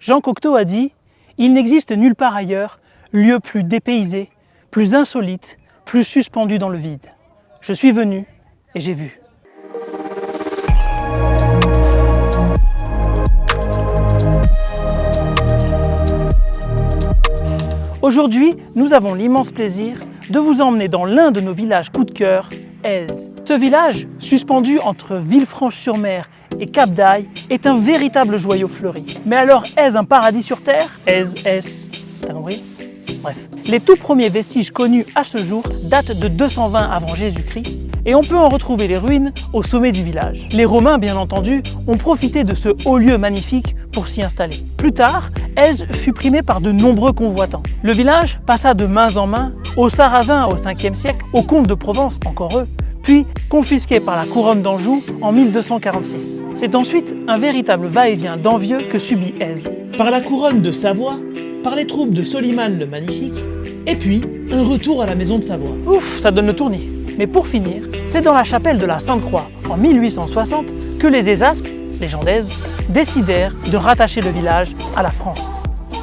Jean Cocteau a dit « Il n'existe nulle part ailleurs lieu plus dépaysé, plus insolite, plus suspendu dans le vide. Je suis venu et j'ai vu. » Aujourd'hui, nous avons l'immense plaisir de vous emmener dans l'un de nos villages coup de cœur, Èze. Ce village, suspendu entre Villefranche-sur-Mer et Cap-d'Aille, est un véritable joyau fleuri. Mais alors, est-ce un paradis sur Terre? Est-ce... T'as compris? Bref. Les tout premiers vestiges connus à ce jour datent de 220 avant Jésus-Christ et on peut en retrouver les ruines au sommet du village. Les Romains, bien entendu, ont profité de ce haut lieu magnifique pour s'y installer. Plus tard, Èze fut primée par de nombreux convoitants. Le village passa de main en main aux Sarrasins au 5e siècle, aux comtes de Provence, encore eux, puis confisqué par la couronne d'Anjou en 1246. C'est ensuite un véritable va-et-vient d'envieux que subit Èze. Par la couronne de Savoie, par les troupes de Soliman le Magnifique, et puis un retour à la maison de Savoie. Ouf, ça donne le tournis. Mais pour finir, c'est dans la chapelle de la Sainte-Croix, en 1860, que les Ézasques, les gens d'Èze, décidèrent de rattacher le village à la France.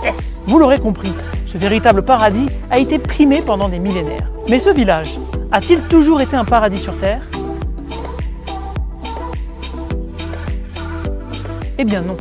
Yes. Vous l'aurez compris, ce véritable paradis a été primé pendant des millénaires. Mais ce village a-t-il toujours été un paradis sur Terre? Eh bien non.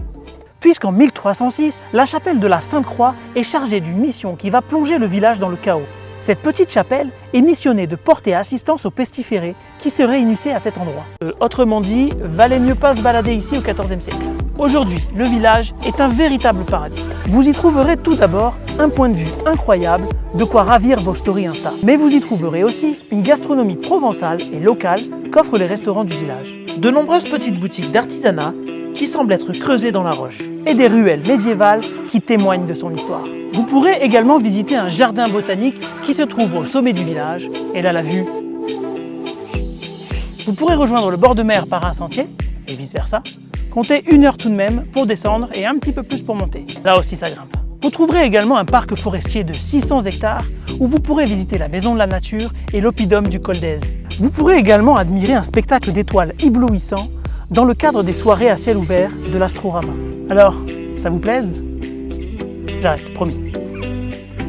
Puisqu'en 1306, la chapelle de la Sainte-Croix est chargée d'une mission qui va plonger le village dans le chaos. Cette petite chapelle est missionnée de porter assistance aux pestiférés qui se réunissaient à cet endroit. Autrement dit, valait mieux pas se balader ici au XIVe siècle. Aujourd'hui, le village est un véritable paradis. Vous y trouverez tout d'abord un point de vue incroyable, de quoi ravir vos stories Insta. Mais vous y trouverez aussi une gastronomie provençale et locale qu'offrent les restaurants du village. De nombreuses petites boutiques d'artisanat qui semblent être creusées dans la roche. Et des ruelles médiévales qui témoignent de son histoire. Vous pourrez également visiter un jardin botanique qui se trouve au sommet du village, et là la vue. Vous pourrez rejoindre le bord de mer par un sentier, et vice versa. Comptez 1 heure tout de même pour descendre et un petit peu plus pour monter. Là aussi ça grimpe. Vous trouverez également un parc forestier de 600 hectares où vous pourrez visiter la maison de la nature et l'oppidum du col d'Èze. Vous pourrez également admirer un spectacle d'étoiles éblouissant dans le cadre des soirées à ciel ouvert de l'Astrorama. Alors, ça vous plaise? J'arrête, promis.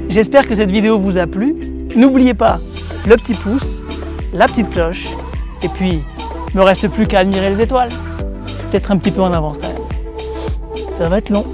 J'espère que cette vidéo vous a plu. N'oubliez pas le petit pouce, la petite cloche, et puis, il ne me reste plus qu'à admirer les étoiles. Peut-être un petit peu en avance quand même. Ça va être long.